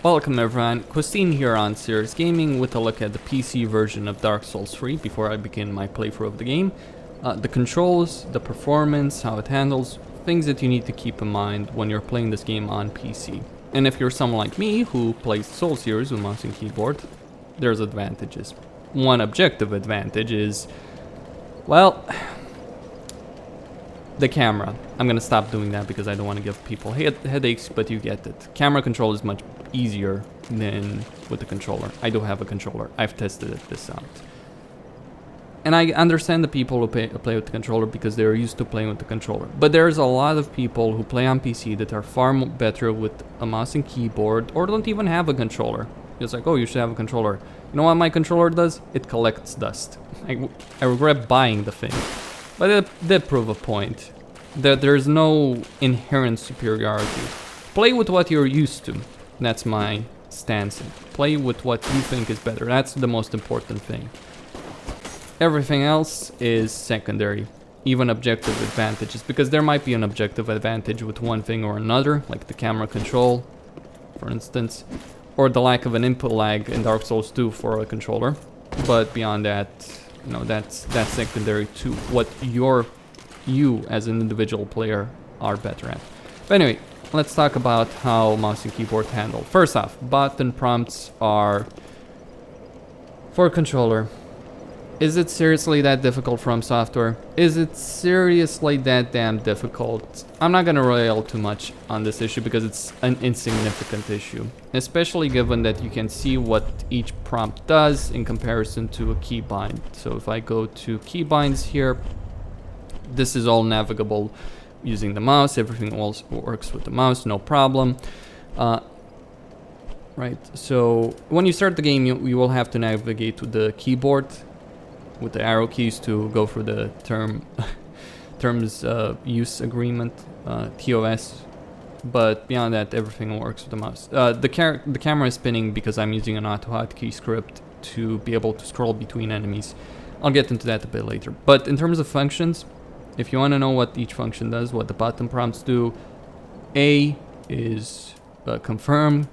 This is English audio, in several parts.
Welcome everyone, Costin here on Serious Gaming with a look at the PC version of Dark Souls 3 before I begin my playthrough of the game. The controls, the performance, how it handles, things that you need to keep in mind when you're playing this game on PC. And if you're someone like me who plays Souls series with mouse and keyboard, there's advantages. One objective advantage is, well, the camera. I'm gonna stop doing that because I don't want to give people headaches, but you get it. Camera control is much easier than with the controller. I do have a controller. I've tested this out. And I understand the people who play with the controller because they're used to playing with the controller. But there's a lot of people who play on PC that are far better with a mouse and keyboard or don't even have a controller. It's like, oh, you should have a controller. You know what my controller does? It collects dust. I regret buying the thing. But it did prove a point that there's no inherent superiority. Play with what you're used to. That's my stance. Play with what you think is better. That's the most important thing. Everything else is secondary. Even objective advantages, because there might be an objective advantage with one thing or another, like the camera control, for instance, or the lack of an input lag in Dark Souls 2 for a controller. But beyond that, you know, that's secondary to what you as an individual player are better at. But anyway, let's talk about how mouse and keyboard handle. First off, button prompts are for a controller. Is it seriously that difficult from software? Is it seriously that damn difficult? I'm not gonna rail too much on this issue because it's an insignificant issue, especially given that you can see what each prompt does in comparison to a keybind. So if I go to keybinds here, this is all navigable using the mouse. Everything else works with the mouse, no problem. Right, so when you start the game, you will have to navigate to the keyboard with the arrow keys to go through the terms use agreement, TOS. But beyond that, everything works with the mouse. The camera is spinning because I'm using an auto hotkey script to be able to scroll between enemies. I'll get into that a bit later. But in terms of functions, if you want to know what each function does, what the button prompts do, A is confirm,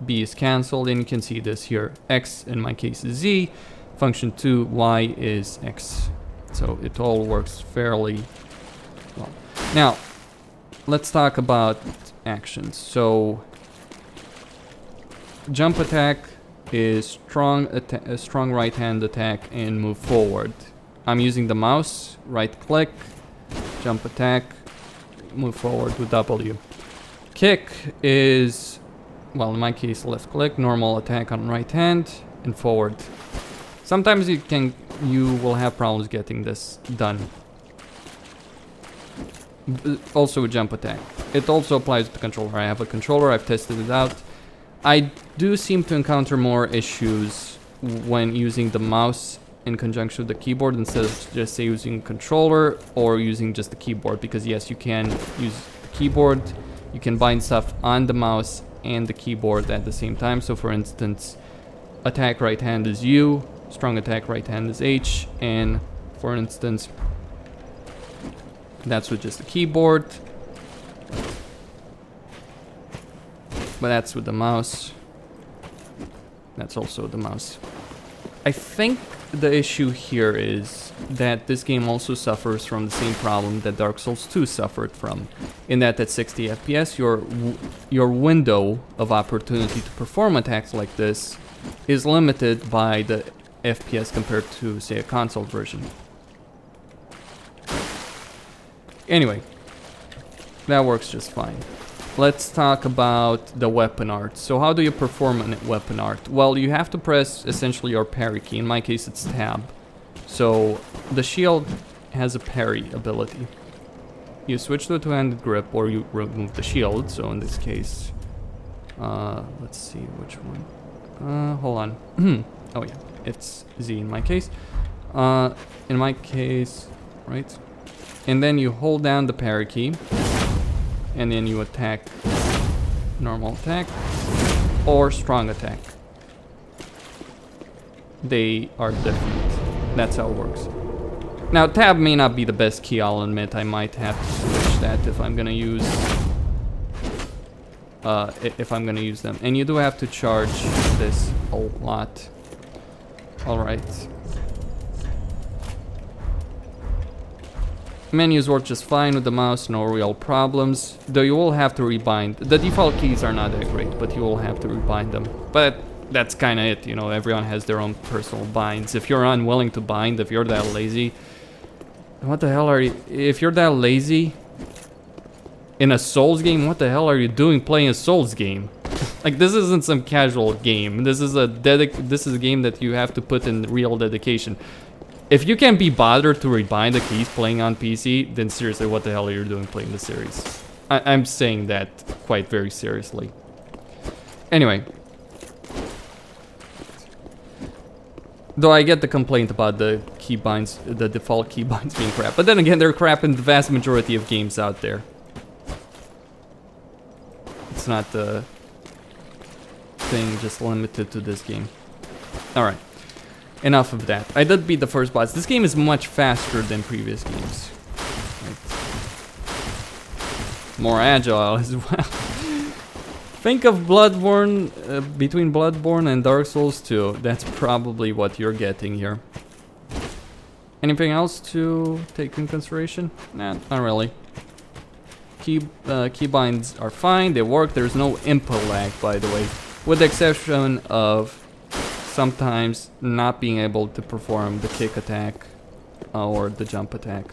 B is cancel, and you can see this here. X, in my case, is Z. Function 2, Y is X. So it all works fairly well. Now, let's talk about actions. So, jump attack is a strong right hand attack and move forward. I'm using the mouse, right click, jump attack, move forward with W. Kick is, well, in my case, left click, normal attack on right hand, and forward. Sometimes you will have problems getting this done. Also a jump attack. It also applies to the controller. I have a controller, I've tested it out. I do seem to encounter more issues when using the mouse in conjunction with the keyboard instead of just say using a controller or using just the keyboard, because yes, you can use the keyboard, you can bind stuff on the mouse and the keyboard at the same time. So for instance, attack right hand is U, strong attack right hand is H, and for instance, that's with just the keyboard, but that's with the mouse. That's also the mouse. I think the issue here is that this game also suffers from the same problem that Dark Souls 2 suffered from, in that at 60 FPS, your window of opportunity to perform attacks like this is limited by the FPS compared to, say, a console version. Anyway, that works just fine. Let's talk about the weapon art. So how do you perform a weapon art? Well, you have to press essentially your parry key. In my case, it's tab. So the shield has a parry ability. You switch to a two-handed grip or you remove the shield. So in this case, let's see which one. Hold on. Oh yeah, it's Z in my case. In my case, right? And then you hold down the parry key. And then you attack, normal attack, or strong attack. They are different. That's how it works. Now, tab may not be the best key, I'll admit. I might have to switch that if I'm gonna use if I'm gonna use them. And you do have to charge this a lot. Alright. Menus work just fine with the mouse, no real problems. Though you will have to rebind. The default keys are not that great, but you will have to rebind them. But that's kind of it, you know, everyone has their own personal binds. If you're unwilling to bind, if you're that lazy... What the hell are you... If you're that lazy... In a Souls game, what the hell are you doing playing a Souls game? Like, this isn't some casual game. This is a game that you have to put in real dedication. If you can't be bothered to rebind the keys playing on PC, then seriously, what the hell are you doing playing the series? I'm saying that quite very seriously. Anyway. Though I get the complaint about the keybinds, the default keybinds being crap. But then again, they're crap in the vast majority of games out there. It's not the thing just limited to this game. Alright. Enough of that. I did beat the first boss. This game is much faster than previous games. Right. More agile as well. Think of Bloodborne, between Bloodborne and Dark Souls 2. That's probably what you're getting here. Anything else to take in consideration? Nah, not really. Keybinds are fine, they work, there's no input lag, by the way. With the exception of sometimes not being able to perform the kick attack or the jump attack.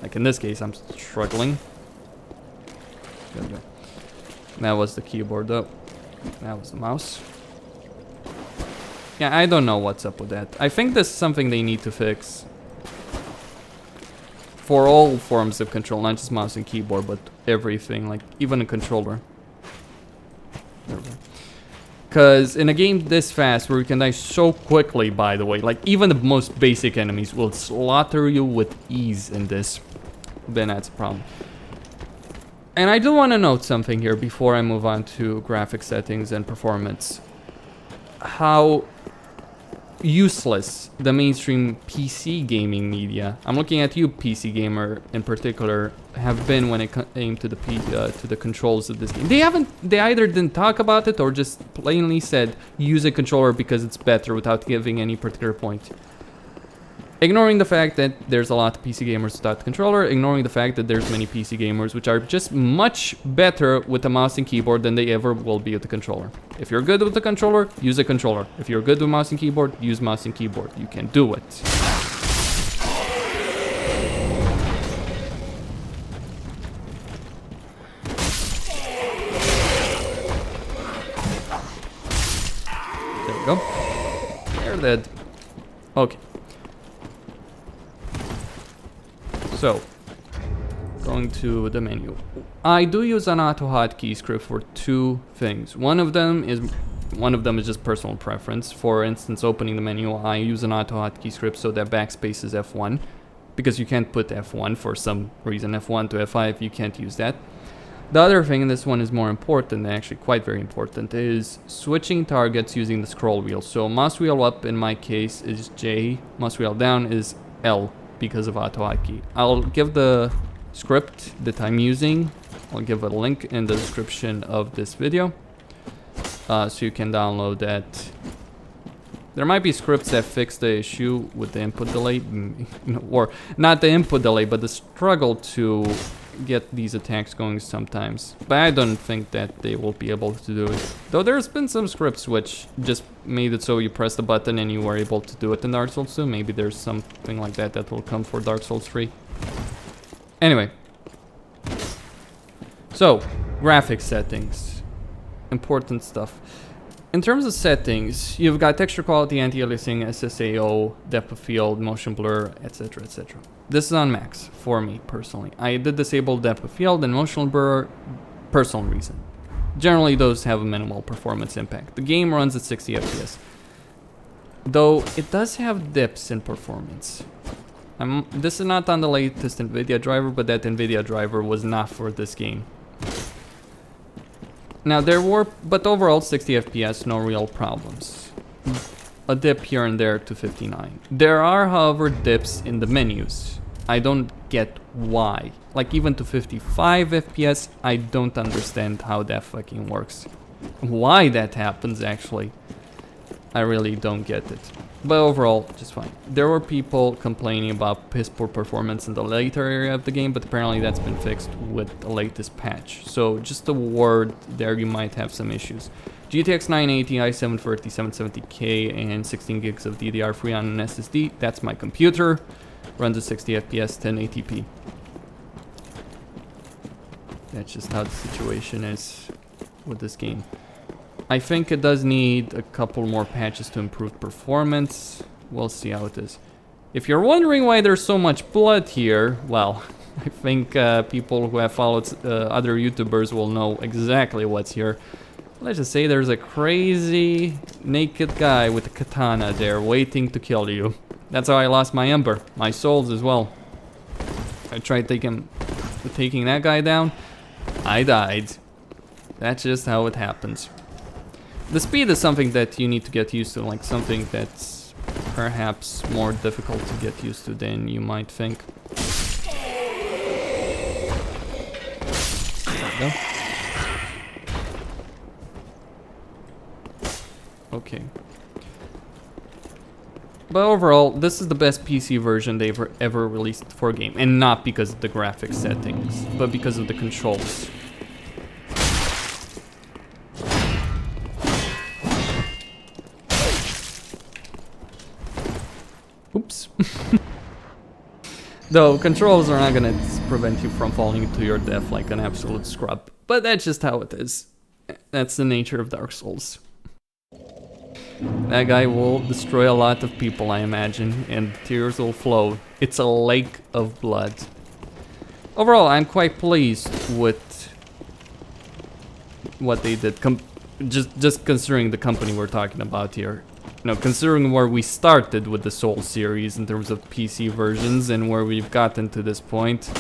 Like in this case, I'm struggling. That was the keyboard though. That was the mouse. Yeah, I don't know what's up with that. I think this is something they need to fix. For all forms of control, not just mouse and keyboard, but everything, like even a controller. There we go. Because in a game this fast, where you can die so quickly, by the way, like even the most basic enemies will slaughter you with ease in this, then that's a problem. And I do want to note something here before I move on to graphic settings and performance. How useless the mainstream PC gaming media, I'm looking at you PC gamer in particular, have been when it came to the controls of this game. They either didn't talk about it or just plainly said use a controller because it's better without giving any particular point. Ignoring the fact that there's a lot of PC gamers without the controller, ignoring the fact that there's many PC gamers which are just much better with the mouse and keyboard than they ever will be with the controller. If you're good with the controller, use a controller. If you're good with mouse and keyboard, use mouse and keyboard. You can do it. There we go. They're dead. Okay. So, going to the menu. I do use an auto hotkey script for two things. One of them is just personal preference. For instance, opening the menu, I use an auto hotkey script so that backspace is F1, because you can't put F1 for some reason. F1 to F5, you can't use that. The other thing, and this one is more important, actually quite very important, is switching targets using the scroll wheel. So mouse wheel up in my case is J, mouse wheel down is L. Because of auto hotkey. I'll give the script that I'm using, I'll give a link in the description of this video, so you can download that. There might be scripts that fix the issue with the input delay, or not the input delay, but the struggle to get these attacks going sometimes. But I don't think that they will be able to do it. Though there's been some scripts which just made it so you press the button and you were able to do it in Dark Souls 2. Maybe there's something like that that will come for Dark Souls 3. Anyway. So, graphic settings. Important stuff. In terms of settings, you've got texture quality, anti-aliasing, SSAO, depth of field, motion blur, etc, etc. This is on max, for me, personally. I did disable depth of field and motion blur, personal reason. Generally, those have a minimal performance impact. The game runs at 60 FPS. Though, it does have dips in performance. This is not on the latest NVIDIA driver, but that NVIDIA driver was not for this game. Now, but overall 60 FPS, no real problems. A dip here and there to 59. There are, however, dips in the menus. I don't get why. Like, even to 55 FPS, I don't understand how that fucking works. Why that happens, actually. I really don't get it. But overall, just fine. There were people complaining about piss poor performance in the later area of the game, but apparently that's been fixed with the latest patch. So just a word there, you might have some issues. GTX 980, i730, 770K, and 16 gigs of DDR3 on an SSD. That's my computer. Runs at 60 FPS, 1080p. That's just how the situation is with this game. I think it does need a couple more patches to improve performance. We'll see how it is. If you're wondering why there's so much blood here, well, I think people who have followed other YouTubers will know exactly what's here. Let's just say there's a crazy naked guy with a katana there waiting to kill you. That's how I lost my Ember, my souls as well. I tried taking that guy down. I died. That's just how it happens. The speed is something that you need to get used to, like something that's perhaps more difficult to get used to than you might think. There we go. Okay. But overall, this is the best PC version they've ever released for a game. And not because of the graphics settings, but because of the controls. Oops. Though, controls are not gonna prevent you from falling to your death like an absolute scrub. But that's just how it is. That's the nature of Dark Souls. That guy will destroy a lot of people, I imagine, and tears will flow. It's a lake of blood. Overall, I'm quite pleased with what they did. Just considering the company we're talking about here. You know, considering where we started with the Soul series in terms of PC versions and where we've gotten to this point,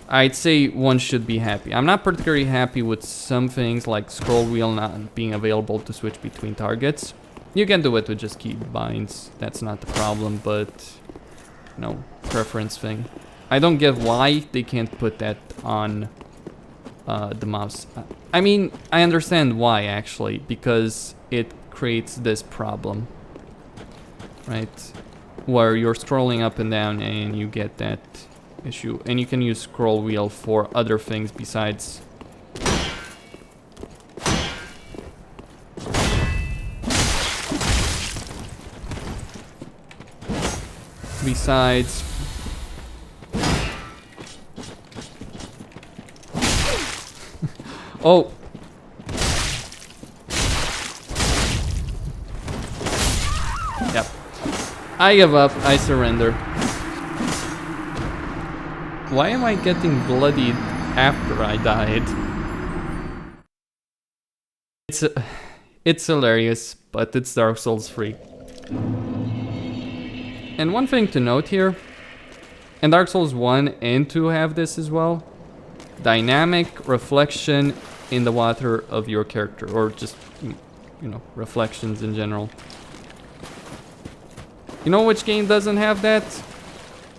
I'd say one should be happy. I'm not particularly happy with some things like scroll wheel not being available to switch between targets. You can do it with just key binds, that's not the problem, but no, preference thing. I don't get why they can't put that on the mouse. I mean, I understand why actually, because it creates this problem, right? Where you're scrolling up and down and you get that issue, and you can use scroll wheel for other things besides oh, yep, I give up, I surrender. Why am I getting bloodied after I died? It's hilarious, but it's Dark Souls 3. And one thing to note here, and Dark Souls 1 and 2 have this as well, dynamic reflection in the water of your character, or just, you know, reflections in general. You know which game doesn't have that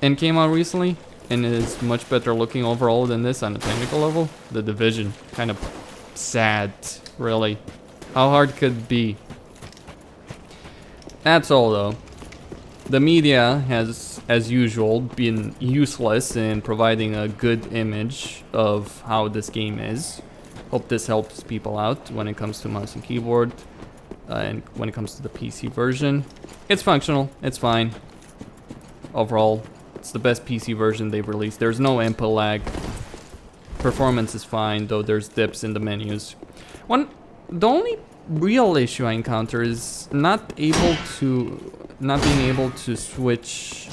and came out recently and is much better looking overall than this on a technical level? The Division. Kind of sad, really. How hard could it be? That's all though. The media has, as usual, been useless in providing a good image of how this game is. Hope this helps people out when it comes to mouse and keyboard, and when it comes to the PC version. It's functional, it's fine. Overall, it's the best PC version they've released. There's no input lag. Performance is fine, though there's dips in the menus. The only real issue I encounter is not being able to switch.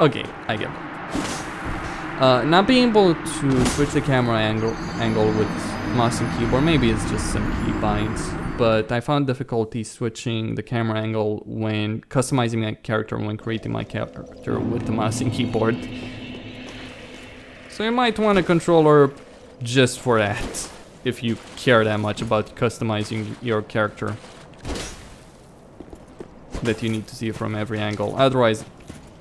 Okay, I get it. Not being able to switch the camera angle with mouse and keyboard. Maybe it's just some key binds, but I found difficulty switching the camera angle when customizing my character, when creating my character with the mouse and keyboard. So you might want a controller just for that, if you care that much about customizing your character. that you need to see from every angle. Otherwise,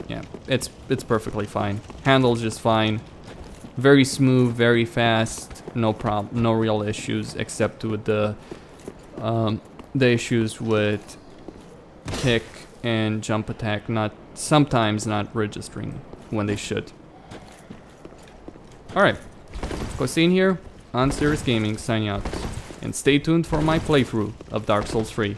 yeah, it's perfectly fine. Handles just fine. Very smooth, very fast. No problem, no real issues except with the issues with kick and jump attack sometimes not registering when they should. Alright, Costin here on Serious Gaming, signing out. And stay tuned for my playthrough of Dark Souls 3.